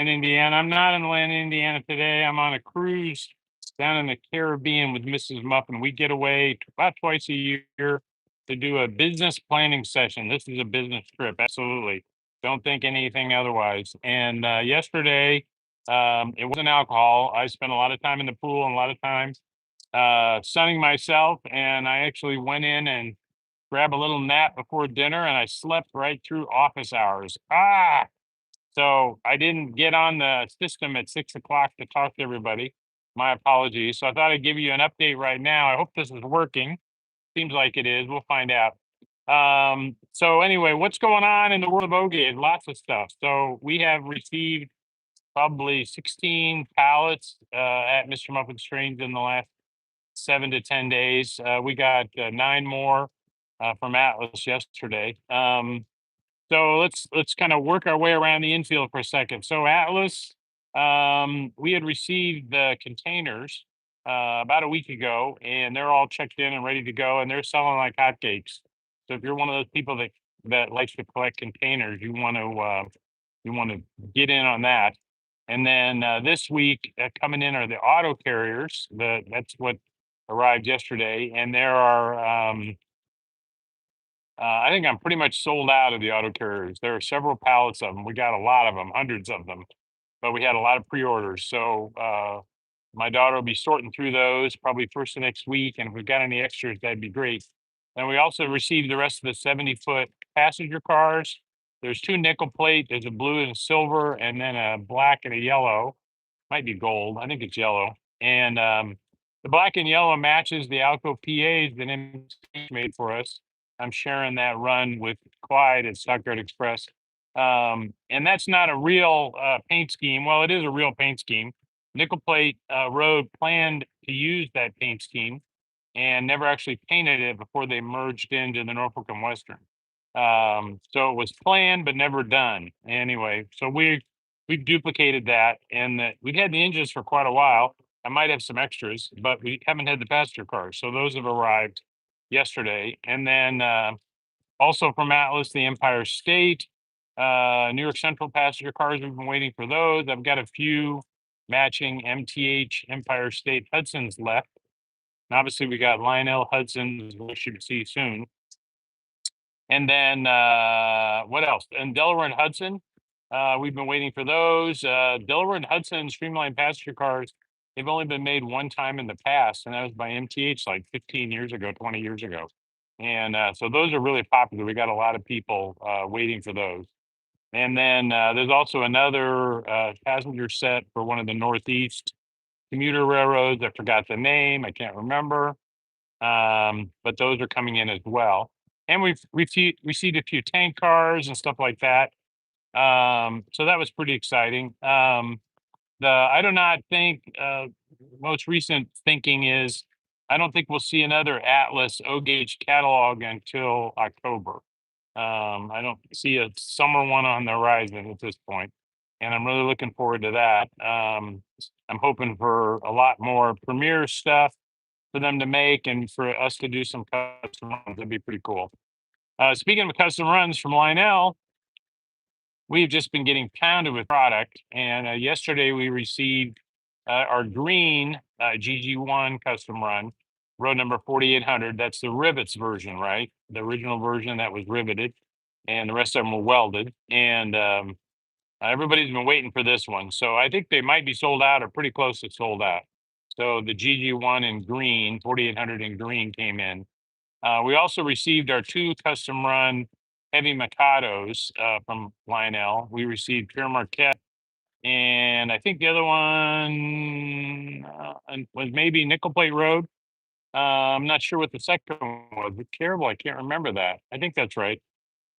in Indiana. I'm not in Atlanta, Indiana today. I'm on a cruise down in the Caribbean with Mrs. Muffin. We get away about twice a year to do a business planning session. This is a business trip, absolutely. Don't think anything otherwise. And yesterday, it wasn't alcohol. I spent a lot of time in the pool and a lot of time sunning myself, and I actually went in and grabbed a little nap before dinner, and I slept right through office hours. So I didn't get on the system at 6 o'clock to talk to everybody. My apologies. So I thought I'd give you an update right now. I hope this is working. Seems like it is. We'll find out. So anyway, what's going on in the world of Ogaid? Lots of stuff. So we have received probably 16 pallets at Mr. Muffin's Trains in the last 7 to 10 days. We got 9 more from Atlas yesterday. So let's kind of work our way around the infield for a second. So Atlas, we had received the containers about a week ago, and they're all checked in and ready to go, and they're selling like hotcakes. So if you're one of those people that likes to collect containers, you want to get in on that. And then this week coming in are the auto carriers. That's what arrived yesterday, and there are. I think I'm pretty much sold out of the auto carriers. There are several pallets of them. We got a lot of them, hundreds of them, but we had a lot of pre-orders. So my daughter will be sorting through those probably first of next week. And if we've got any extras, that'd be great. And we also received the rest of the 70-foot passenger cars. There's 2 nickel plate. There's a blue and a silver, and then a black and a yellow. Might be gold. I think it's yellow. And the black and yellow matches the Alco PAs that MTH made for us. I'm sharing that run with Clyde at Stockyard Express. And that's not a real paint scheme. Well, it is a real paint scheme. Nickel Plate Road planned to use that paint scheme and never actually painted it before they merged into the Norfolk and Western. So it was planned but never done. Anyway, so we've duplicated that, and we've had the engines for quite a while. I might have some extras, but we haven't had the passenger cars. So those have arrived yesterday. And then also from Atlas, the Empire State, New York Central passenger cars. We've been waiting for those. I've got a few matching MTH Empire State Hudsons left. And obviously, we got Lionel Hudson's, which you should see soon. And then what else? And Delaware and Hudson. We've been waiting for those. Delaware and Hudson streamlined passenger cars. They've only been made one time in the past, and that was by MTH like 15 years ago, 20 years ago. And so those are really popular. We got a lot of people waiting for those. And then there's also another passenger set for one of the Northeast commuter railroads. I forgot the name. I can't remember. But those are coming in as well. And we've received a few tank cars and stuff like that. So that was pretty exciting. I do not think most recent thinking is I don't think we'll see another Atlas O gauge catalog until October. I don't see a summer one on the horizon at this point, and I'm really looking forward to that. I'm hoping for a lot more premiere stuff for them to make and for us to do some custom runs. That'd be pretty cool. Speaking of custom runs from Lionel, we've just been getting pounded with product. And yesterday we received our green GG1 custom run, road number 4800. That's the rivets version, right? The original version that was riveted, and the rest of them were welded. And everybody's been waiting for this one. So I think they might be sold out or pretty close to sold out. So the GG1 in green, 4800 in green came in. We also received our 2 custom run heavy Mikados from Lionel. We received Pure Marquette, and I think the other one was maybe Nickel Plate Road. I'm not sure what the second one was. It's terrible. I can't remember that. I think that's right.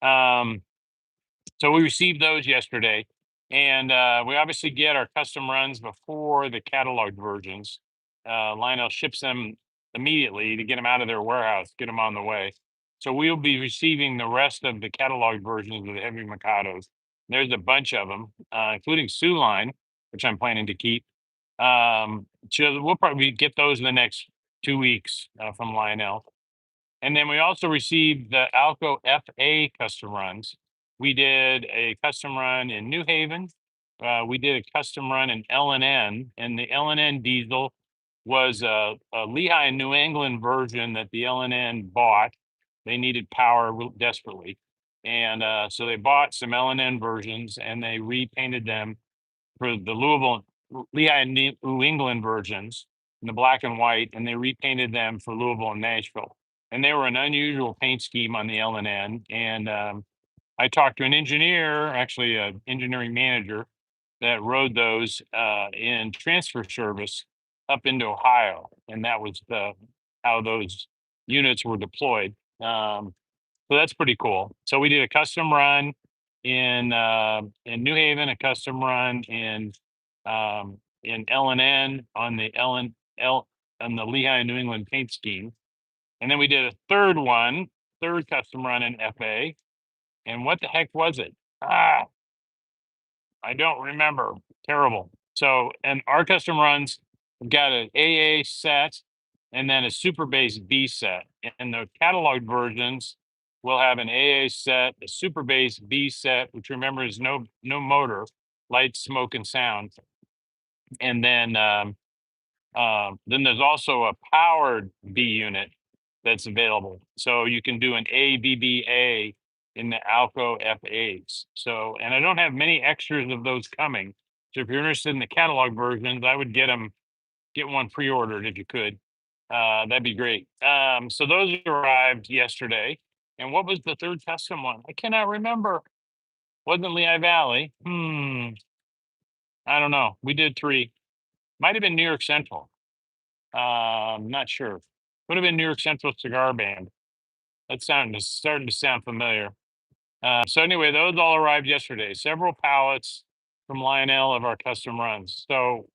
So we received those yesterday, and we obviously get our custom runs before the catalog versions. Lionel ships them immediately to get them out of their warehouse, get them on the way. So we'll be receiving the rest of the catalog versions of the heavy Mikados. There's a bunch of them, including Sioux Line, which I'm planning to keep. So we'll probably get those in the next 2 weeks from Lionel. And then we also received the Alco FA custom runs. We did a custom run in New Haven we did a custom run in LNN, and the LNN diesel was a Lehigh New England version that the LNN bought. They needed power desperately. And so they bought some LNN versions and they repainted them for the Lehigh New England versions in the black and white, and they repainted them for Louisville and Nashville. And they were an unusual paint scheme on the LNN. And I talked to an engineer, actually an engineering manager, that rode those in transfer service up into Ohio, and that was how those units were deployed. So that's pretty cool. So we did a custom run in New Haven, a custom run in LNN on the on the Lehigh New England paint scheme, and then we did a third custom run in FA. And what the heck was it? I don't remember. Terrible. So, and our custom runs have got an AA set and then a super bass B set. And the catalog versions will have an AA set, a super bass B set, which remember is no motor, light, smoke, and sound. And then there's also a powered B unit that's available. So you can do an ABBA in the Alco FAs. So, and I don't have many extras of those coming. So if you're interested in the catalog versions, I would get one pre-ordered if you could. That'd be great. So those arrived yesterday. And what was the third custom one? I cannot remember. Wasn't Lehigh Valley. I don't know. We did 3. Might have been New York Central. Not sure. Would have been New York Central Cigar Band. That's starting to sound familiar. So anyway, those all arrived yesterday. Several pallets from Lionel of our custom runs. So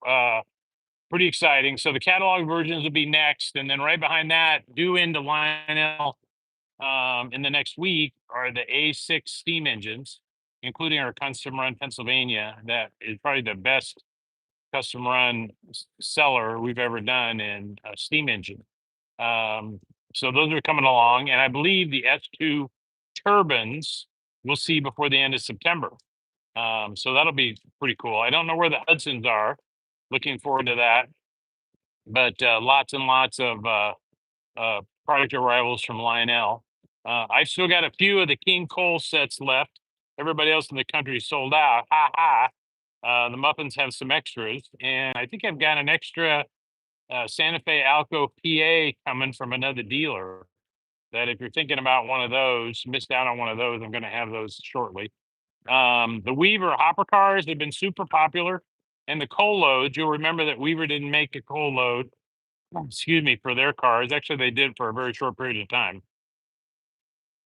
pretty exciting. So the catalog versions will be next, and then right behind that, due into Lionel in the next week are the A6 steam engines, including our custom run Pennsylvania. That is probably the best custom run seller we've ever done in a steam engine. So those are coming along, and I believe the S2 turbines we'll see before the end of September. So that'll be pretty cool. I don't know where the Hudsons are. Looking forward to that. But lots and lots of product arrivals from Lionel. I've still got a few of the King Cole sets left. Everybody else in the country sold out. Ha ha. The Muffins have some extras, and I think I've got an extra Santa Fe Alco PA coming from another dealer. That if you're thinking about one of those, missed out on one of those, I'm going to have those shortly. The Weaver hopper cars have been super popular, and the coal loads. You'll remember that Weaver didn't make a coal load, excuse me, for their cars. Actually, they did for a very short period of time.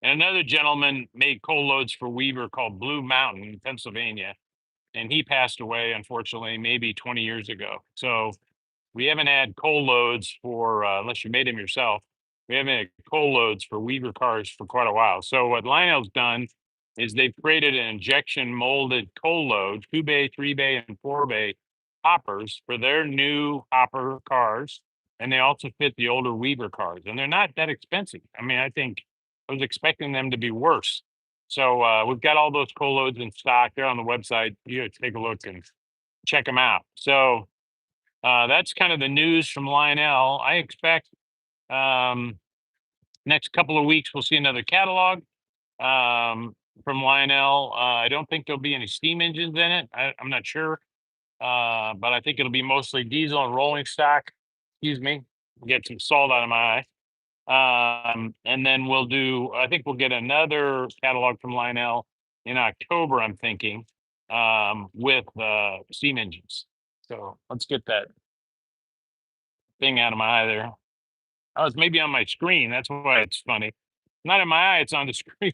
And another gentleman made coal loads for Weaver called Blue Mountain in Pennsylvania, and he passed away, unfortunately, maybe 20 years ago. So we haven't had coal loads for, unless you made them yourself, we haven't had coal loads for Weaver cars for quite a while. So what Lionel's done is they've created an injection molded coal load, 2-bay, 3-bay, and 4-bay hoppers for their new hopper cars. And they also fit the older Weaver cars. And they're not that expensive. I mean, I think I was expecting them to be worse. So we've got all those coal loads in stock. They're on the website. You gotta take a look and check them out. So that's kind of the news from Lionel. I expect next couple of weeks we'll see another catalog from Lionel. I don't think there'll be any steam engines in it. I'm not sure, but I think it'll be mostly diesel and rolling stock. Excuse me, get some salt out of my eye. And then I think we'll get another catalog from Lionel in October, I'm thinking, with steam engines. So let's get that thing out of my eye there. Oh, it's maybe on my screen. That's why it's funny. Not in my eye, it's on the screen.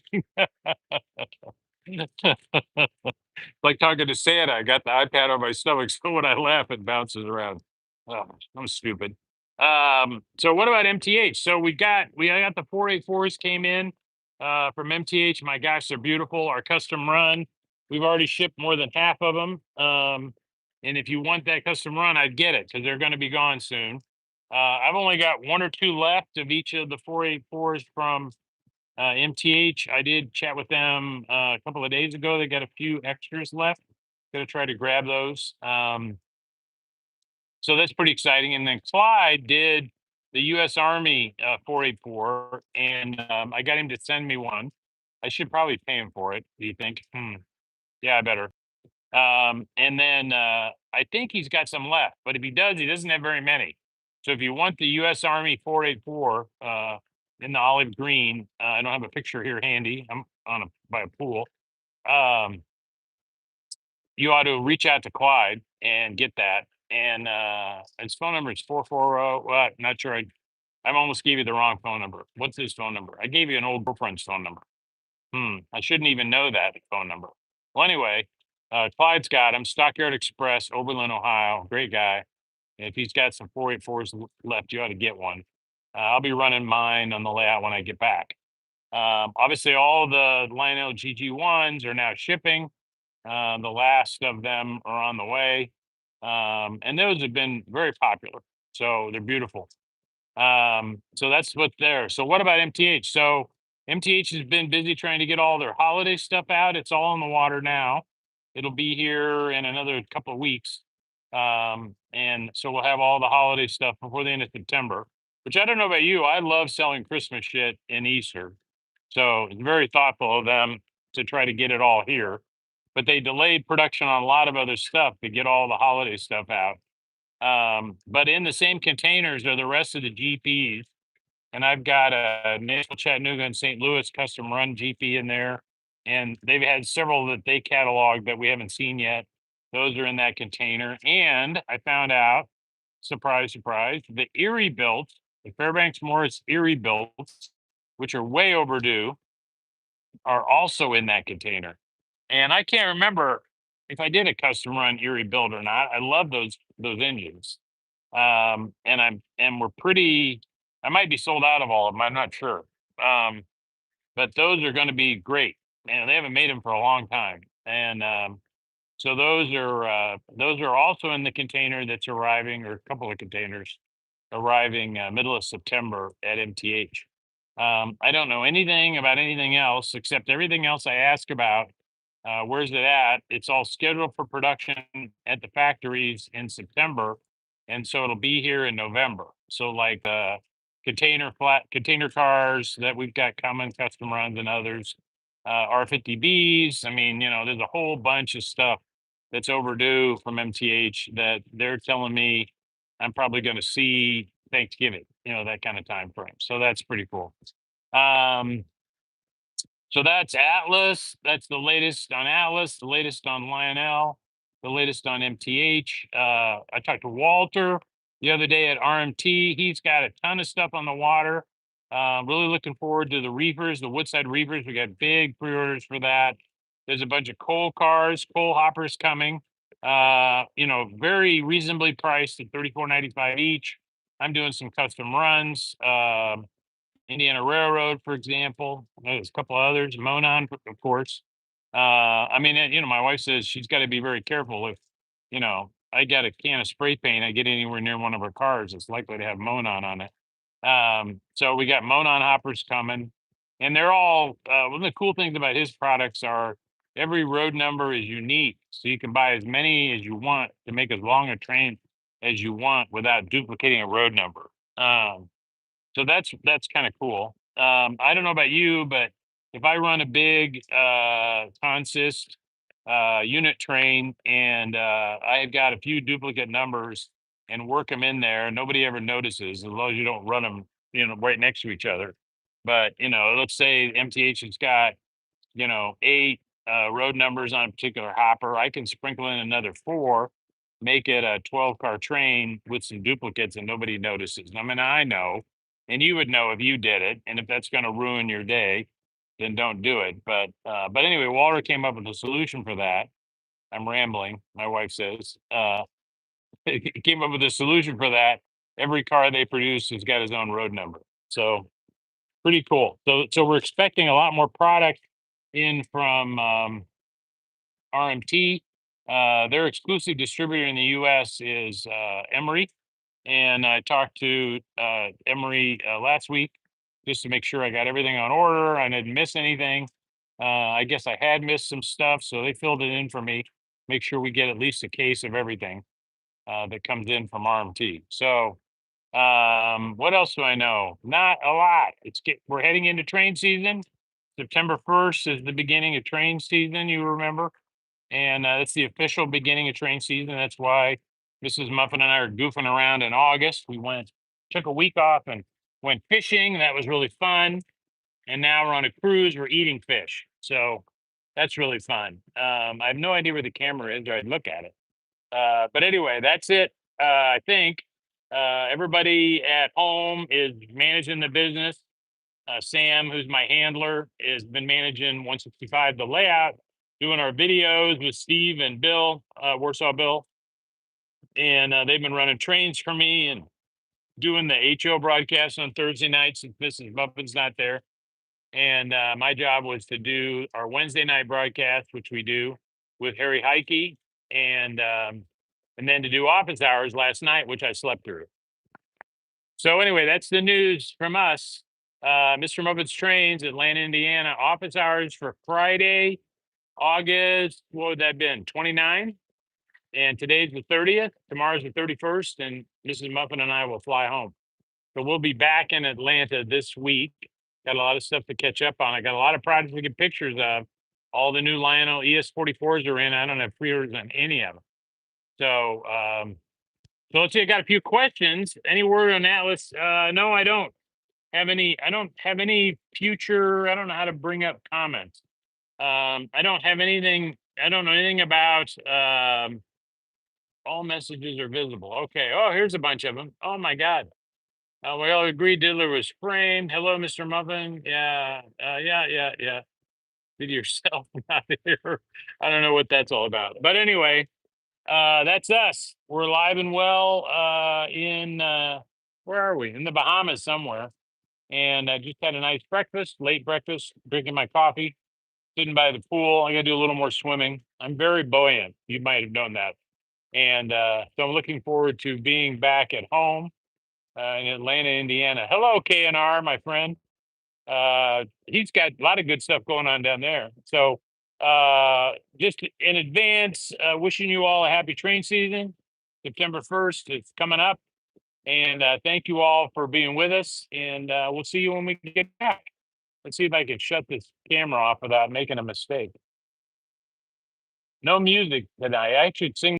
Like talking to Santa. I got the iPad on my stomach, so when I laugh, it bounces around. Oh, I'm stupid. So what about MTH? So I got the 484s came in from MTH. My gosh, they're beautiful. Our custom run. We've already shipped more than half of them. And if you want that custom run, I'd get it because they're going to be gone soon. I've only got 1 or 2 left of each of the 484s from MTH. I did chat with them a couple of days ago. They got a few extras left Gonna try to grab those. So that's pretty exciting. And then Clyde did the U.S. Army 484, and I got him to send me one. I should probably pay him for it. Do you think? Yeah, I better. And then I think he's got some left, but if he does, he doesn't have very many. So if you want the U.S. Army 484 in the olive green, I don't have a picture here handy. I'm by a pool. Um, you ought to reach out to Clyde and get that. And his phone number is 440. Well, not sure. I almost gave you the wrong phone number. What's his phone number? I gave you an old girlfriend's phone number. I shouldn't even know that phone number. Well, anyway, Clyde's got him. Stockyard Express, Oberlin, Ohio. Great guy. If he's got some 484s left, you ought to get one. I'll be running mine on the layout when I get back. Obviously, all the Lionel GG1s are now shipping. The last of them are on the way. And those have been very popular. So they're beautiful. So that's what's there. So what about MTH? So MTH has been busy trying to get all their holiday stuff out. It's all in the water now. It'll be here in another couple of weeks. And so we'll have all the holiday stuff before the end of September, which I don't know about you. I love selling Christmas shit in Easter. So it's very thoughtful of them to try to get it all here. But they delayed production on a lot of other stuff to get all the holiday stuff out. But in the same containers are the rest of the GPs. And I've got a Nashville, Chattanooga, and St. Louis custom run GP in there. And they've had several that they cataloged that we haven't seen yet. Those are in that container. And I found out, surprise, surprise, the Erie built, the Fairbanks Morris Erie builds, which are way overdue, are also in that container. And I can't remember if I did a custom run Erie build or not. I love those engines. And we're pretty, I might be sold out of all of them. I'm not sure. But those are going to be great. And they haven't made them for a long time. And so those are also in the container that's arriving, or a couple of containers arriving middle of September at MTH. I don't know anything about anything else except everything else I ask about. Where's it at? It's all scheduled for production at the factories in September, and so it'll be here in November. So like container cars that we've got coming, custom runs and others, R50Bs. I mean, there's a whole bunch of stuff that's overdue from MTH that they're telling me I'm probably going to see Thanksgiving, that kind of time frame. So that's pretty cool. So that's Atlas. That's the latest on Atlas, the latest on Lionel, the latest on MTH. I talked to Walter the other day at RMT. He's got a ton of stuff on the water. Really looking forward to the reefers, the Woodside reefers. We got big pre-orders for that. There's a bunch of coal hoppers coming. Very reasonably priced at $34.95 each. I'm doing some custom runs. Indiana Railroad, for example. There's a couple others, Monon, of course. My wife says she's got to be very careful if, I got a can of spray paint, I get anywhere near one of her cars, it's likely to have Monon on it. So we got Monon hoppers coming, and they're all, one of the cool things about his products are every road number is unique. So you can buy as many as you want to make as long a train as you want without duplicating a road number. So that's kind of cool. I don't know about you, but if I run a big consist unit train and I've got a few duplicate numbers and work them in there, nobody ever notices as long as you don't run them, right next to each other. But let's say MTH has got 8 road numbers on a particular hopper. I can sprinkle in another 4, make it a 12-car train with some duplicates, and nobody notices. I mean, I know, and you would know if you did it. And if that's going to ruin your day, then don't do it. But anyway, Walter came up with a solution for that. I'm rambling. My wife says he came up with a solution for that. Every car they produce has got his own road number. So pretty cool. So we're expecting a lot more product in from RMT. Their exclusive distributor in the U.S. is Emery, and I talked to Emery last week just to make sure I got everything on order. I didn't miss anything. I guess I had missed some stuff, so they filled it in for me. make sure we get at least a case of everything that comes in from RMT. So, what else do I know? Not a lot. We're heading into train season. September 1st is the beginning of train season, you remember? And it's the official beginning of train season. That's why Mrs. Muffin and I are goofing around in August. Took a week off and went fishing. That was really fun. And now we're on a cruise. We're eating fish. So that's really fun. I have no idea where the camera is, or I'd look at it. But anyway, that's it. I think everybody at home is managing the business. Sam, who's my handler, has been managing 165 the layout, doing our videos with Steve and Bill, Warsaw Bill, and they've been running trains for me and doing the HO broadcast on Thursday nights since Mrs. Muffin's not there. And my job was to do our Wednesday night broadcast, which we do with Harry Heike, and then to do office hours last night, which I slept through. So anyway, that's the news from us. Mr. Muffin's Trains, Atlanta, Indiana, office hours for Friday, August, what would that have been? 29? And today's the 30th. Tomorrow's the 31st, and Mrs. Muffin and I will fly home. So we'll be back in Atlanta this week. Got a lot of stuff to catch up on. I got a lot of products to get pictures of. All the new Lionel ES44s are in. I don't have pre-orders on any of them. So let's see. I got a few questions. Any word on Atlas? No, I don't have any. I don't have any future. I don't know how to bring up comments. I don't have anything. I don't know anything about all messages are visible. Okay. Oh, here's a bunch of them. Oh my God. We all agreed Diddler was framed. Hello, Mr. Muffin. Yeah. Yeah. Did yourself out here. I don't know what that's all about. But anyway, that's us. We're live and well in where are we? In the Bahamas somewhere. And I just had a nice breakfast, late breakfast, drinking my coffee, sitting by the pool. I got to do a little more swimming. I'm very buoyant. You might have known that. And so I'm looking forward to being back at home in Atlanta, Indiana. Hello, KNR, my friend. He's got a lot of good stuff going on down there. So just in advance, wishing you all a happy train season. September 1st is coming up. And thank you all for being with us. And we'll see you when we get back. Let's see if I can shut this camera off without making a mistake. No music tonight. I should sing.